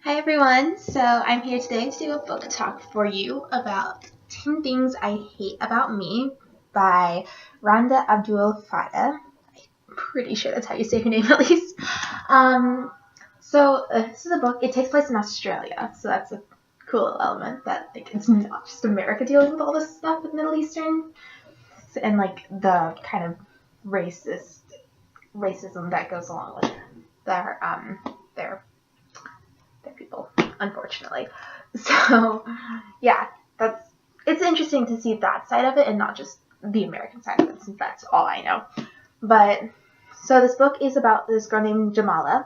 Hi everyone, so I'm here today to do a book talk for you about 10 Things I Hate About Me by Randa Abdul Fattah. I'm pretty sure that's how you say her name at least. This is a book, it takes place in Australia, so that's a cool little element that it's not just America dealing with all this stuff with Middle Eastern and the kind of racism that goes along with their people, unfortunately. So, yeah, it's interesting to see that side of it and not just the American side of it, since that's all I know. But so this book is about this girl named Jamala,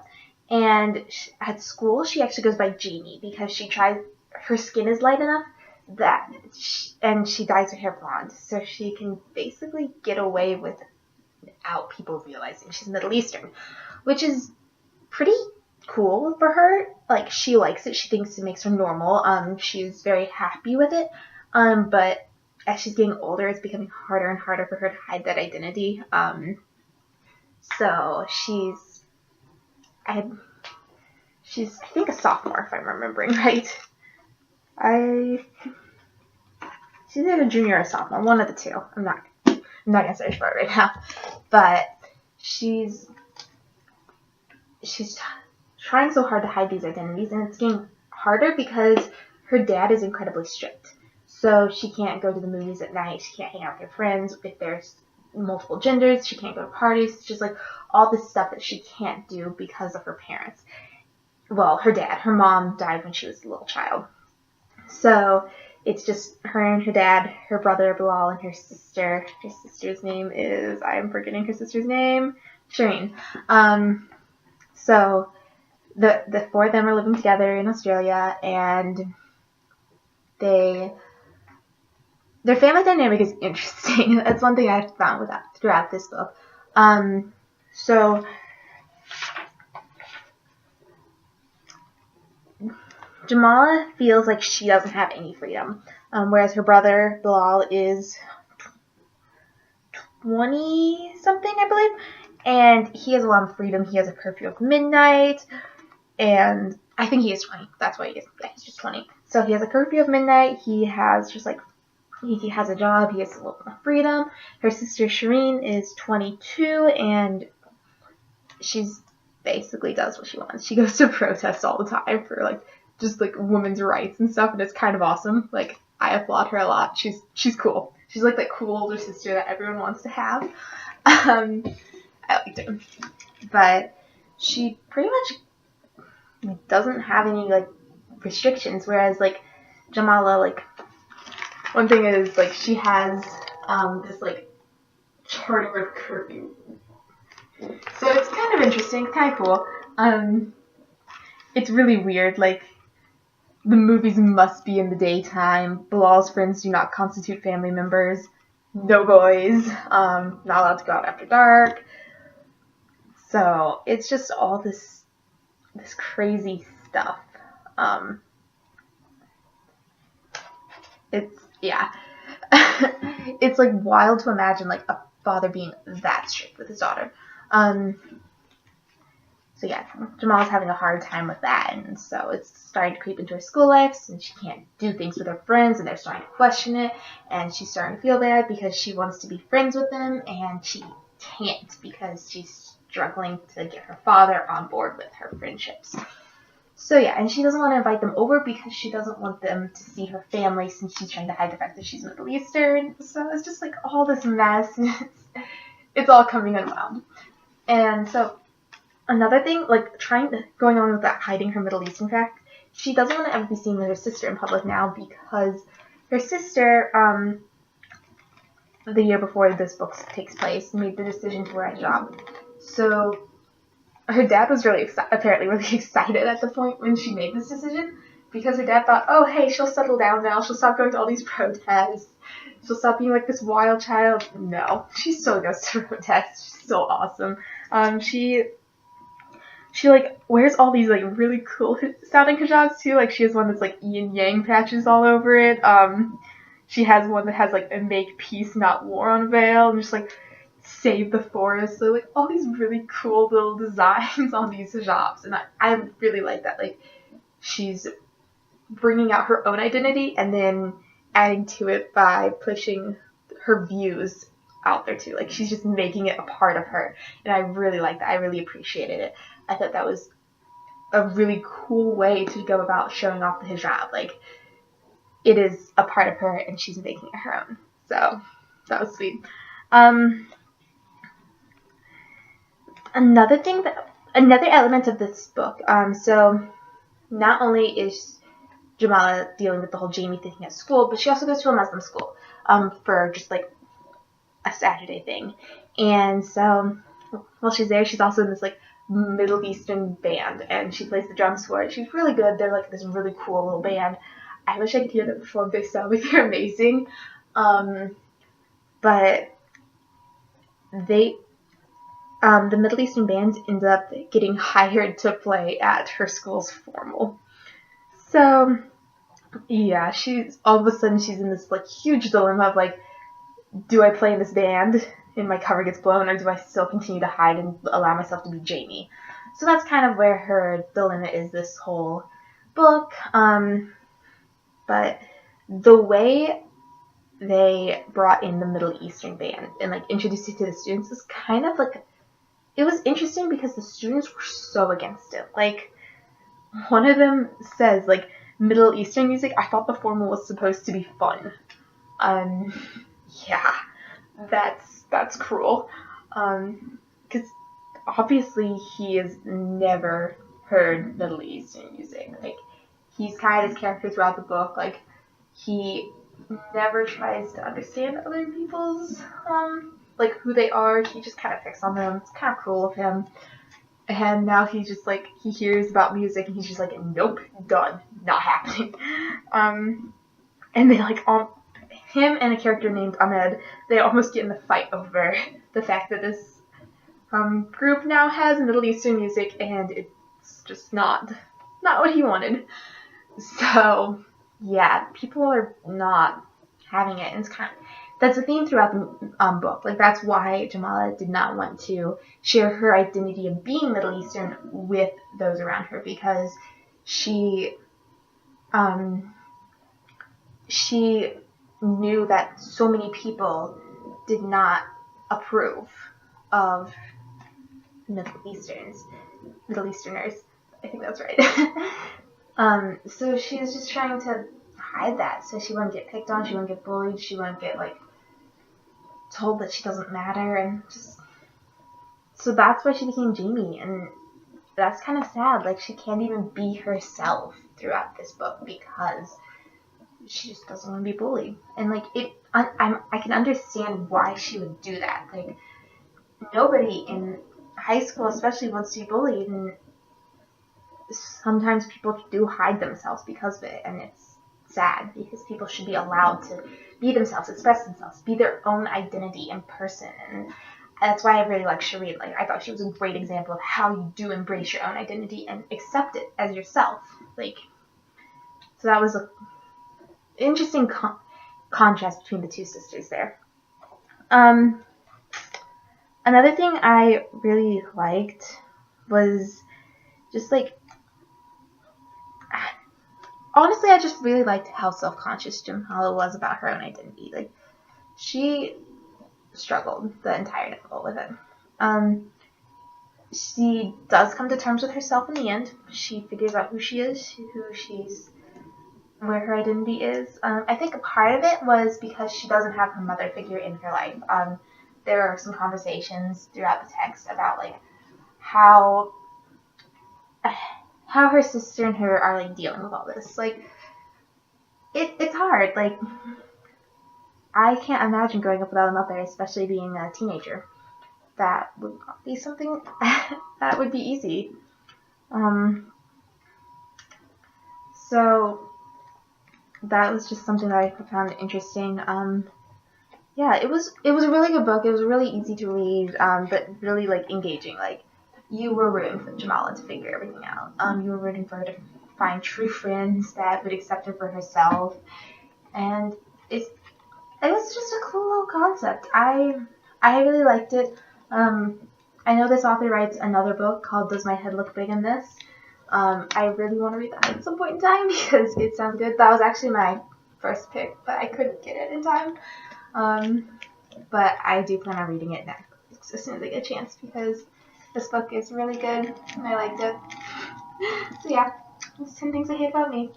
and at school she actually goes by Jamie because her skin is light enough and she dyes her hair blonde, so she can basically get away without people realizing she's Middle Eastern, which is pretty cool for her. Like, she likes it. She thinks it makes her normal. She's very happy with it. But as she's getting older, it's becoming harder and harder for her to hide that identity. So she's I think a sophomore, if I'm remembering right. She's either a junior or a sophomore, one of the two. I'm not gonna search for it right now, but she's trying so hard to hide these identities, and it's getting harder because her dad is incredibly strict. So she can't go to the movies at night, she can't hang out with her friends. If there's multiple genders, she can't go to parties. It's just like all this stuff that she can't do because of her parents. Well, her mom died when she was a little child. So it's just her and her dad, her brother Bilal, and her sister. Her sister's name is, I'm forgetting her sister's name, Shireen. So the four of them are living together in Australia, and their family dynamic is interesting. That's one thing I've found throughout this book. So Jamala feels like she doesn't have any freedom, whereas her brother Bilal is 20-something, I believe, and he has a lot of freedom. He has a curfew of midnight, and I think he is 20. That's why he is. Yeah, he's just 20. So he has a curfew of midnight. He has he has a job. He has a little more freedom. Her sister Shireen is 22, and she's basically does what she wants. She goes to protest all the time for just women's rights and stuff, and it's kind of awesome. Like, I applaud her a lot. She's cool. She's like that cool older sister that everyone wants to have. I liked her, but she pretty much doesn't have any restrictions, whereas Jamala, one thing is she has this charter curfew, so it's kind of interesting. It's kind of cool. It's really weird. The movies must be in the daytime. Bilal's friends do not constitute family members. No boys. Not allowed to go out after dark. So it's just all this crazy stuff. It's it's wild to imagine a father being that strict with his daughter. So yeah, Jamala's having a hard time with that, and so it's starting to creep into her school life, and she can't do things with her friends, and they're starting to question it, and she's starting to feel bad because she wants to be friends with them, and she can't because she's struggling to get her father on board with her friendships. So yeah, and she doesn't want to invite them over because she doesn't want them to see her family, since she's trying to hide the fact that she's Middle Eastern. So it's just all this mess, and it's all coming unwound. And so another thing, going on with that hiding her Middle Eastern fact, she doesn't want to ever be seen with her sister in public now because her sister, the year before this book takes place, made the decision to wear a hijab. So her dad was apparently really excited at the point when she made this decision, because her dad thought, oh hey, she'll settle down now, she'll stop going to all these protests, she'll stop being this wild child. No, she still goes to protests. She's so awesome. She wears all these really cool sounding hijabs too. She has one that's yin yang patches all over it. She has one that has a make peace not war on a veil, and just save the forest. So all these really cool little designs on these hijabs, and I really like that. she's bringing out her own identity and then adding to it by pushing her views out there too. Like, she's just making it a part of her, and I really like that. I really appreciated it. I thought that was a really cool way to go about showing off the hijab. Like, it is a part of her, and she's making it her own. So that was sweet. Another element of this book. So not only is Jamala dealing with the whole Jamie thing at school, but she also goes to a Muslim school for just like a Saturday thing. And so while she's there, she's also in this like Middle Eastern band, and she plays the drums for it. She's really good. They're like this really cool little band. I wish I could hear them perform. They sound like they're amazing. But they, the Middle Eastern band ends up getting hired to play at her school's formal. So yeah, all of a sudden she's in this like huge dilemma of like, do I play in this band and my cover gets blown, or do I still continue to hide and allow myself to be Jamie? So that's kind of where her dilemma is this whole book. But the way they brought in the Middle Eastern band and like introduced it to the students is kind of like, it was interesting because the students were so against it. Like, one of them says like, Middle Eastern music, I thought the formal was supposed to be fun. Yeah, that's cruel. Because obviously he has never heard Middle Eastern music. Like, he's kind of his character throughout the book. Like, he never tries to understand other people's, like, who they are. He just kind of picks on them. It's kind of cruel of him. And now he's just like, he hears about music and he's just like, nope, done, not happening. And they like, him and a character named Ahmed, they almost get in the fight over the fact that this group now has Middle Eastern music, and it's just not what he wanted. So yeah, people are not having it, and that's a theme throughout the book. Like, that's why Jamala did not want to share her identity of being Middle Eastern with those around her, because she knew that so many people did not approve of Middle Easterners. I think that's right. So she was just trying to hide that, so she wouldn't get picked on, she wouldn't get bullied, she wouldn't get like told that she doesn't matter, and just, so that's why she became Jamie, and that's kind of sad. Like, she can't even be herself throughout this book because she just doesn't want to be bullied. And like, I can understand why she would do that. Like, nobody in high school especially wants to be bullied, and sometimes people do hide themselves because of it, and it's sad because people should be allowed to be themselves, express themselves, be their own identity in person. And that's why I really like Shireen. Like, I thought she was a great example of how you do embrace your own identity and accept it as yourself. Like, so that was a interesting contrast between the two sisters there. Another thing I really liked was just like, honestly, I just really liked how self-conscious Jamala was about her own identity. Like, she struggled the entire novel with it. She does come to terms with herself in the end. She figures out who she is, where her identity is. I think a part of it was because she doesn't have her mother figure in her life. There are some conversations throughout the text about like how her sister and her are like dealing with all this. Like, it's hard. Like, I can't imagine growing up without a mother, especially being a teenager. That would not be something that would be easy. So that was just something that I found interesting. Yeah, it was a really good book. It was really easy to read, but really like engaging. Like, you were rooting for Jamala to figure everything out. You were rooting for her to find true friends that would accept her for herself, and it was just a cool little concept. I really liked it. I know this author writes another book called Does My Head Look Big in This? I really want to read that at some point in time because it sounds good. That was actually my first pick, but I couldn't get it in time. But I do plan on reading it next as soon as I get a chance because this book is really good and I liked it. So yeah, that's 10 things I hate about me.